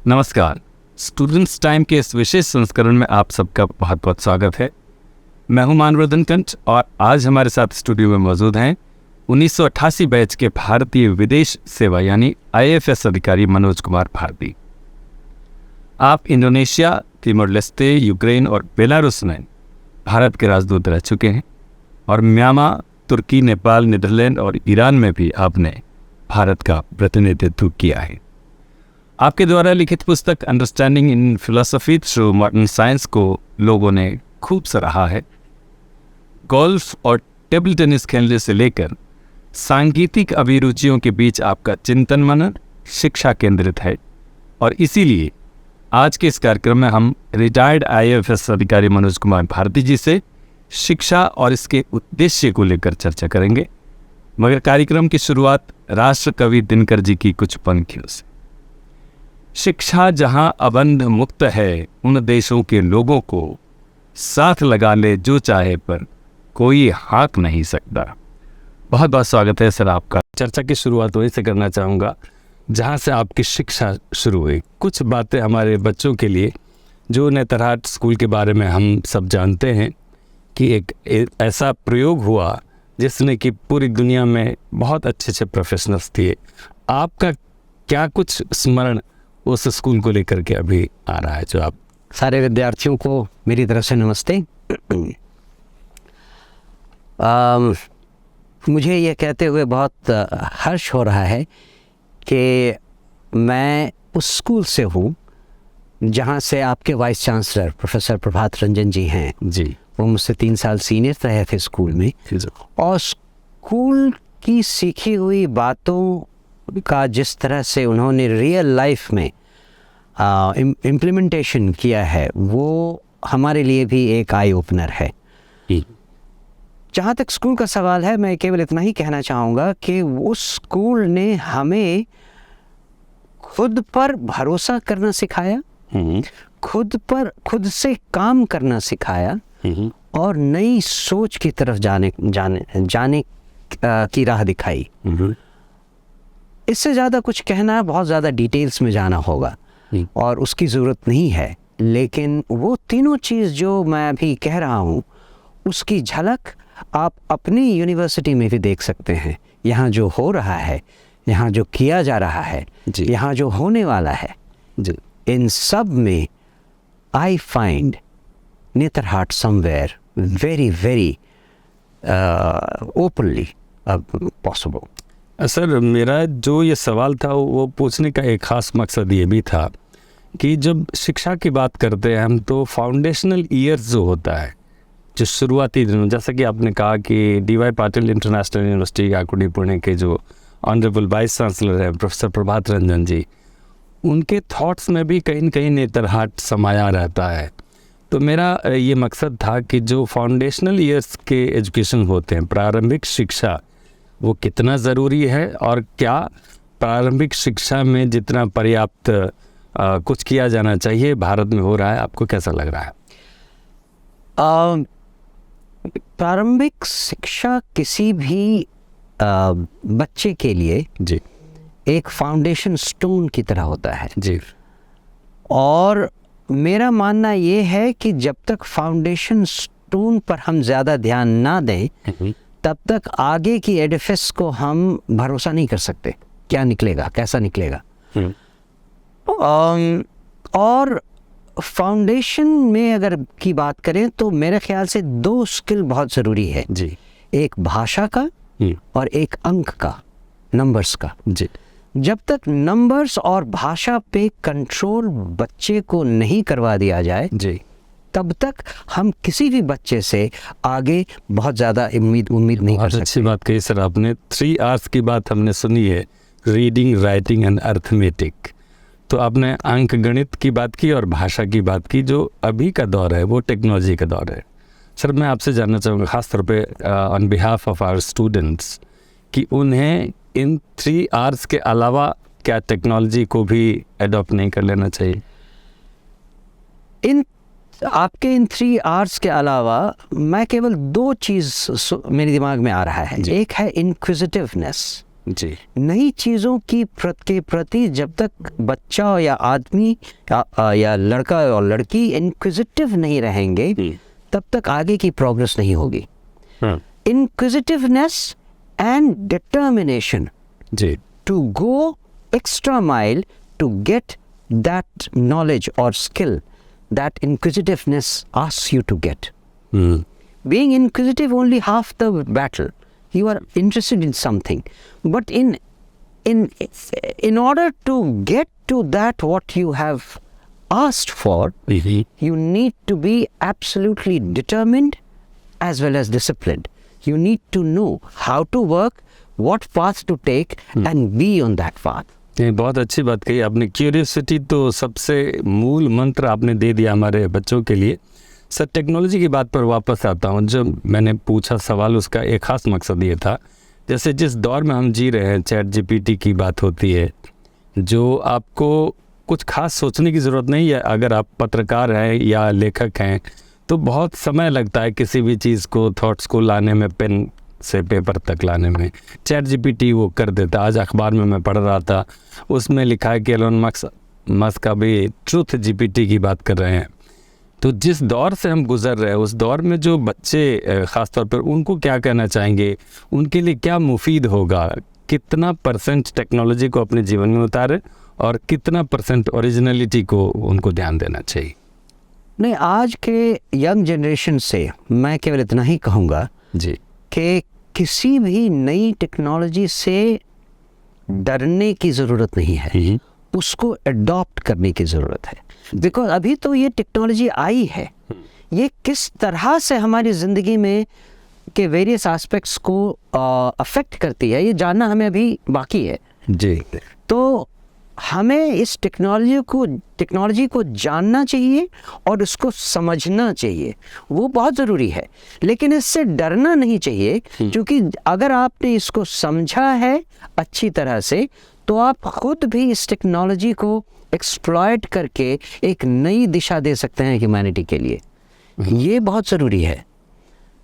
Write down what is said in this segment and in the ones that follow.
नमस्कार। Students time के इस विशेष संस्करण में आप सबका बहुत बहुत स्वागत है। मैं हूं मानवर्धन कंठ और आज हमारे साथ स्टूडियो में मौजूद हैं 1988 बैच के भारतीय विदेश सेवा यानी IAFS अधिकारी मनोज कुमार भारती। आप इंडोनेशिया, तिमोर लेस्ते, यूक्रेन और बेलारूस में भारत के राजदूत रह चुके हैं और म्यांमार, तुर्की, नेपाल, नीदरलैंड और ईरान में भी आपने भारत का प्रतिनिधित्व किया है। आपके द्वारा लिखित पुस्तक understanding in philosophy through modern science को लोगों ने खूब सराहा है। गोल्फ और टेबल टेनिस खेलने से लेकर सांगीतिक अभिरुचियों के बीच आपका चिंतन मनन शिक्षा केंद्रित है और इसीलिए आज के इस कार्यक्रम में हम रिटायर्ड IAFS अधिकारी मनोज कुमार भारती जी से शिक्षा और इसके उद्देश्य को लेकर चर्चा करेंगे। मगर कार्यक्रम की शुरुआत राष्ट्र कवि दिनकर जी की कुछ पंक्तियों से। शिक्षा जहां अबंध मुक्त है, उन देशों के लोगों को साथ लगा ले जो चाहे, पर कोई हाँक नहीं सकता। बहुत बहुत स्वागत है सर आपका। चर्चा की शुरुआत वहीं से करना चाहूँगा जहाँ से आपकी शिक्षा शुरू हुई। कुछ बातें हमारे बच्चों के लिए जो नेतरहाट स्कूल के बारे में हम सब जानते हैं कि एक ऐसा प्रयोग हुआ जिसने कि पूरी दुनिया में बहुत अच्छे अच्छे प्रोफेशनल्स थे। आपका क्या कुछ स्मरण उस स्कूल को लेकर के अभी आ रहा है जो आप? सारे विद्यार्थियों को मेरी तरफ से नमस्ते। मुझे ये कहते हुए बहुत हर्ष हो रहा है कि मैं उस स्कूल से हूँ जहाँ से आपके vice chancellor professor Prabhat Ranjan जी हैं। जी, वो मुझसे 3 साल सीनियर रहे थे स्कूल में और स्कूल की सीखी हुई बातों का जिस तरह से उन्होंने रियल लाइफ में इम्प्लीमेंटेशन किया है वो हमारे लिए भी एक आई ओपनर है। जहाँ तक स्कूल का सवाल है, मैं केवल इतना ही कहना चाहूँगा कि उस स्कूल ने हमें खुद पर भरोसा करना सिखाया, खुद से काम करना सिखाया और नई सोच की तरफ जाने की राह दिखाई। इससे ज़्यादा कुछ कहना बहुत ज़्यादा डिटेल्स में जाना होगा और उसकी ज़रूरत नहीं है, लेकिन वो तीनों चीज़ जो मैं अभी कह रहा हूँ उसकी झलक आप अपनी यूनिवर्सिटी में भी देख सकते हैं। यहाँ जो हो रहा है, यहाँ जो किया जा रहा है, यहाँ जो होने वाला है, इन सब में I find Netarhat somewhere very very openly possible. Sir मेरा जो ये सवाल था वो पूछने का एक ख़ास मकसद ये भी था कि जब शिक्षा की बात करते हैं हम तो फाउंडेशनल ईयर्स जो होता है, जो शुरुआती दिनों, जैसा कि आपने कहा कि DY पाटिल इंटरनेशनल यूनिवर्सिटी काकुड़ी पुणे के जो ऑनरेबल वाइस चांसलर हैं प्रोफेसर प्रभात रंजन जी, उनके थॉट्स में भी कहीं न कहीं नेतरहाट समाया रहता है। तो मेरा ये मकसद था कि जो फाउंडेशनल ईयर्स के एजुकेशन होते हैं, प्रारंभिक शिक्षा, वो कितना ज़रूरी है और क्या प्रारंभिक शिक्षा में जितना पर्याप्त कुछ किया जाना चाहिए भारत में हो रहा है, आपको कैसा लग रहा है? प्रारंभिक शिक्षा किसी भी बच्चे के लिए जी एक फाउंडेशन स्टोन की तरह होता है। जी, और मेरा मानना ये है कि जब तक फाउंडेशन स्टोन पर हम ज़्यादा ध्यान ना दें तब तक आगे की एडिफिस को हम भरोसा नहीं कर सकते क्या निकलेगा, कैसा निकलेगा। और फाउंडेशन में अगर की बात करें तो मेरे ख्याल से 2 स्किल बहुत ज़रूरी है जी, एक भाषा का और एक अंक का, नंबर्स का। जी, जब तक नंबर्स और भाषा पे कंट्रोल बच्चे को नहीं करवा दिया जाए जी, तब तक हम किसी भी बच्चे से आगे बहुत ज़्यादा उम्मीद नहीं कर सकते। अच्छी बात कही सर आपने। 3 R's की बात हमने सुनी है, रीडिंग, राइटिंग एंड अर्थमेटिक। तो आपने अंक गणित की बात की और भाषा की बात की। जो अभी का दौर है वो टेक्नोलॉजी का दौर है। सर मैं आपसे जानना चाहूँगा ख़ास तौर पे on behalf of our students कि उन्हें इन 3 R's के अलावा क्या टेक्नोलॉजी को भी एडॉप्ट नहीं कर लेना चाहिए? आपके इन 3 R's के अलावा मैं केवल 2 चीज़ मेरे दिमाग में आ रहा है। एक है इंक्विजिटिवनेस जी नई चीज़ों के प्रति जब तक बच्चा या आदमी या लड़का और लड़की इंक्विजिटिव नहीं रहेंगे तब तक आगे की प्रोग्रेस नहीं होगी। Inquisitiveness and determination ji to go extra mile to get that knowledge or skill that inquisitiveness asks you to get. Being inquisitive only half the battle. You are interested in something, but in order to get to that what you have asked for, you need to be absolutely determined as well as disciplined. You need to know how to work, what path to take and be on that path. ये बहुत अच्छी बात कही आपने। Curiosity तो सबसे मूल मंत्र आपने दे दिया हमारे बच्चों के लिए। सर टेक्नोलॉजी की बात पर वापस आता हूँ। जब मैंने पूछा सवाल उसका एक ख़ास मकसद ये था, जैसे जिस दौर में हम जी रहे हैं चैट जीपीटी की बात होती है, जो आपको कुछ खास सोचने की ज़रूरत नहीं है। अगर आप पत्रकार हैं या लेखक हैं तो बहुत समय लगता है किसी भी चीज़ को, थॉट्स को लाने में, पेन से पेपर तक लाने में। चैट जीपीटी वो कर देता। आज अखबार में मैं पढ़ रहा था, उसमें लिखा है कि एलोन मस्क अभी ट्रुथ जीपीटी की बात कर रहे हैं। तो जिस दौर से हम गुजर रहे हैं उस दौर में जो बच्चे ख़ासतौर पर, उनको क्या कहना चाहेंगे, उनके लिए क्या मुफीद होगा? कितना परसेंट टेक्नोलॉजी को अपने जीवन में उतारे और कितना परसेंट ओरिजिनलिटी को उनको ध्यान देना चाहिए? नहीं, आज के यंग जनरेशन से मैं केवल इतना ही कहूँगा जी कि किसी भी नई टेक्नोलॉजी से डरने की ज़रूरत नहीं है, उसको अडॉप्ट करने की ज़रूरत है। बिकॉज अभी तो ये टेक्नोलॉजी आई है, ये किस तरह से हमारी ज़िंदगी में के वेरियस एस्पेक्ट्स को अफेक्ट करती है, ये जानना हमें अभी बाकी है। जी तो हमें इस टेक्नोलॉजी को जानना चाहिए और उसको समझना चाहिए, वो बहुत ज़रूरी है। लेकिन इससे डरना नहीं चाहिए, क्योंकि अगर आपने इसको समझा है अच्छी तरह से तो आप खुद भी इस टेक्नोलॉजी को एक्सप्लॉयट करके एक नई दिशा दे सकते हैं ह्यूमैनिटी के लिए। ये बहुत ज़रूरी है।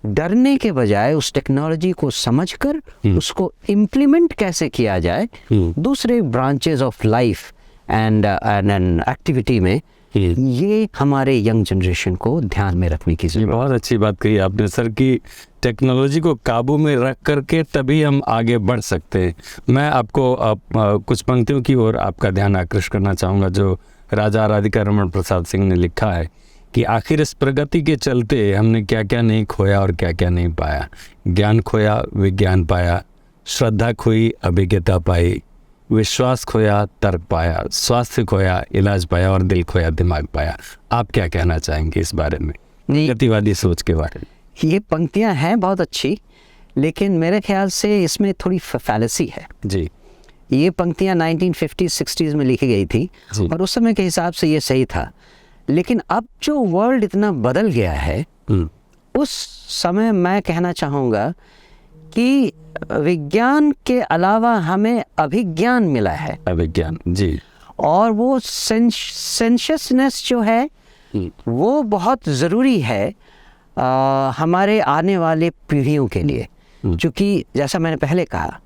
डरने के बजाय उस टेक्नोलॉजी को समझकर उसको इम्प्लीमेंट कैसे किया जाए दूसरे branches of life and activity में, ये हमारे यंग जनरेशन को ध्यान में रखने की ज़रूरत है। बहुत अच्छी बात कही आपने सर कि टेक्नोलॉजी को काबू में रख करके तभी हम आगे बढ़ सकते हैं। मैं आपको कुछ पंक्तियों की ओर आपका ध्यान आकृष्ट करना चाहूँगा जो राजा राधिका रमन प्रसाद सिंह ने लिखा है कि आखिर इस प्रगति के चलते हमने क्या क्या नहीं खोया और क्या क्या नहीं पाया। ज्ञान खोया, विज्ञान पाया, श्रद्धा खोई, अभिज्ञता पाई, विश्वास खोया, तर्क पाया, स्वास्थ्य खोया, इलाज पाया और दिल खोया, दिमाग पाया। आप क्या कहना चाहेंगे इस बारे में, गतिवादी सोच के बारे में? ये पंक्तियां हैं बहुत अच्छी, लेकिन मेरे ख्याल से इसमें थोड़ी फैलेसी है। जी ये पंक्तियां 1950-60s में लिखी गई थी और उस समय के हिसाब से ये सही था। लेकिन अब जो वर्ल्ड इतना बदल गया है, उस समय मैं कहना चाहूँगा कि विज्ञान के अलावा हमें अभिज्ञान मिला है। अभिज्ञान, जी। और वो सेंशियसनेस जो है वो बहुत ज़रूरी है हमारे आने वाले पीढ़ियों के लिए। क्योंकि जैसा मैंने पहले कहा,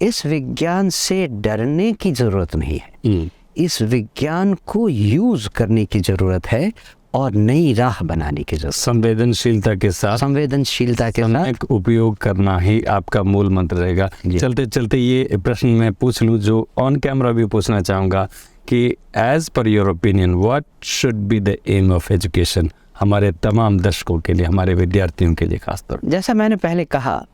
इस विज्ञान से डरने की ज़रूरत नहीं है, इस विज्ञान को यूज़ करने की ज़रूरत है और नई राह बनाने की ज़रूरत। संवेदनशीलता के साथ उपयोग करना ही आपका मूल मंत्र रहेगा। चलते चलते ये प्रश्न मैं पूछ लूँ जो ऑन कैमरा भी पूछना चाहूँगा कि as per your opinion what should be the aim of education हमारे तमाम दर्शकों के लिए, हमारे विद्यार्थियों के लिए खासतौर पर? जैसा मैंने पहले कहा,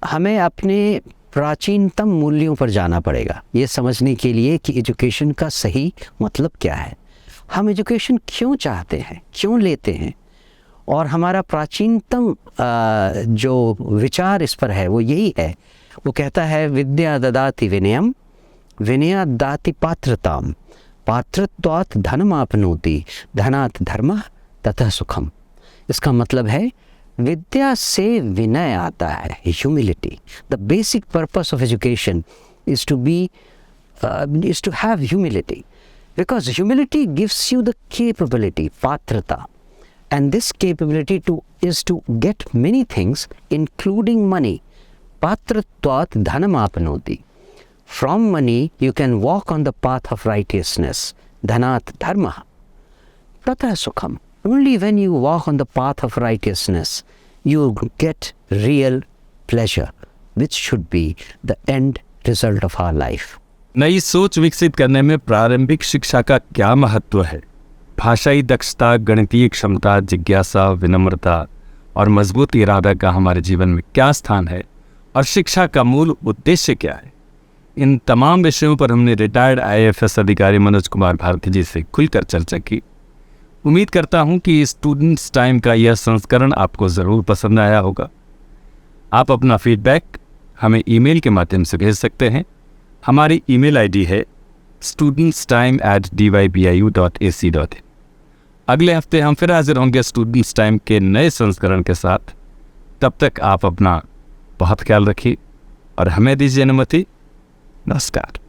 हमें अपने प्राचीनतम मूल्यों पर जाना पड़ेगा ये समझने के लिए कि एजुकेशन का सही मतलब क्या है, हम एजुकेशन क्यों चाहते हैं, क्यों लेते हैं। और हमारा प्राचीनतम जो विचार इस पर है वो यही है। वो कहता है विद्या ददाति विनयम, विनया दाति पात्रताम, पात्रत्वात् धनम आपनोति, धनात् धर्मः ततः सुखम। इसका मतलब है विद्या से विनय आता है, humility. The basic purpose of education is to have humility, because humility gives you the capability, patrata, and this capability is to get many things including money पात्रत्वात् धनमाप्नोति. From money you can walk on the path of righteousness. Dhanat dharma. Tatha sukham. Only when you walk on the path of righteousness, you get real pleasure, which should be the end result of our life. नई सोच विकसित करने में प्रारंभिक शिक्षा का क्या महत्व है? भाषाई दक्षता, गणितीय क्षमता, जिज्ञासा, विनम्रता और मजबूत इरादा का हमारे जीवन में क्या स्थान है और शिक्षा का मूल उद्देश्य क्या है? इन तमाम विषयों पर हमने रिटायर्ड IAFS अधिकारी मनोज कुमार भारती जी से खुलकर चर्चा की. उम्मीद करता हूं कि स्टूडेंट्स टाइम का यह संस्करण आपको ज़रूर पसंद आया होगा. आप अपना फीडबैक हमें ईमेल के माध्यम से भेज सकते हैं. हमारी ईमेल आईडी है studentstime@dybiu.ac.in. अगले हफ्ते हम फिर हाजिर होंगे स्टूडेंट्स टाइम के नए संस्करण के साथ. तब तक आप अपना बहुत ख्याल रखिए और हमें दीजिए अनुमति. नमस्कार.